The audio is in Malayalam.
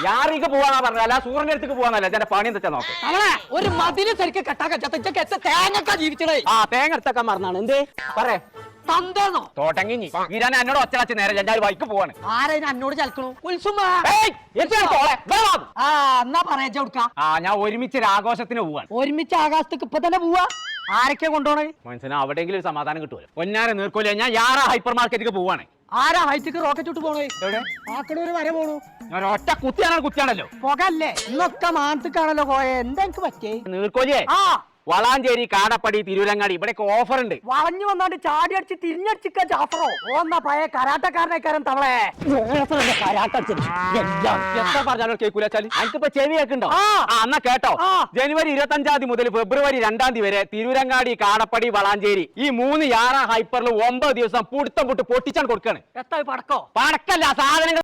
യാറിക്ക് പോവാന്നാ പറഞ്ഞല്ല സൂര്യന്റെ അടുത്തേക്ക് പോവാന്നല്ല എന്റെ പണി എന്താ നോക്ക് അവളെ ഒരു മതില് ശരിക്കും കെട്ടാക്ക തേങ്ങക്ക ജീവിച്ചടേ ആ തേങ്ങ എടുത്തൊക്കെ മറന്നാണ് എന്തേ പറേ തന്തേന്നോ തോട്ടങ്ങിഞ്ഞി ഈരാൻ എന്നോട് ഒച്ച വെച്ച് നേരെ ഞാൻ ബൈക്ക് പോവാണ് ആരെ എന്നോട് ചലക്കണു ഉത്സുമ ആ എന്നാ പറയാ കൊടുക്ക ആ ഞാൻ ഒരുമിച്ച് ഒരു ആഘോഷത്തിന് പോവാണ് ഒരുമിച്ച് ആകാശത്തേക്ക് ഇപ്പൊ തന്നെ പോവാ ആരൊക്കെ കൊണ്ടുപോണേ മനസ്സിന് അവിടെയെങ്കിലും ഒരു സമാധാനം കിട്ടുമല്ലോ പൊന്നാരെ നീർക്കോലേ ഞാൻ യാറാ ഹൈപ്പർ മാർക്കറ്റിലേക്ക് പോവാണ് ആരാ ഹൈറ്റിക്ക് റോക്കറ്റ് വിട്ട് പോണേ എവിടെ ആക്കടൂര് വരെ പോണു ഞാൻ ഒറ്റ കുത്തിയാണല്ലോ പുകല്ലേ ഇന്നൊക്കെ മാനത്തേക്കാണല്ലോ പോയെ എന്താ എനിക്ക് പറ്റേ നീർക്കോലിയേ ആ വളാഞ്ചേരി കാടപ്പടി തിരൂരങ്ങാടി ഇവിടെയൊക്കെ ഓഫർ ഉണ്ട് വളഞ്ഞു വന്നാണ്ട് ചാടി അടിച്ച് തിരിഞ്ഞടിച്ചിക്ക ജാഫറോ ഓന്നാ പഴയ കരാട്ടക്കാരനേക്കാരൻ തവളെ എത്ര പറഞ്ഞാലോ കേൾക്കൂലെച്ചാല് എനിക്കിപ്പോ ചെവി കേൾക്കുണ്ടോ എന്നാ കേട്ടോ ജനുവരി 25 മുതൽ ഫെബ്രുവരി 2 വരെ തിരൂരങ്ങാടി കാടപ്പടി വളാഞ്ചേരി ഈ 3 യാറ ഹൈപ്പറിൽ 9 ദിവസം പുടുത്തം പൊട്ട് പൊട്ടിച്ചാണ് കൊടുക്കാണ് എത്ര പടക്കോ പടക്കല്ല സാധനങ്ങൾ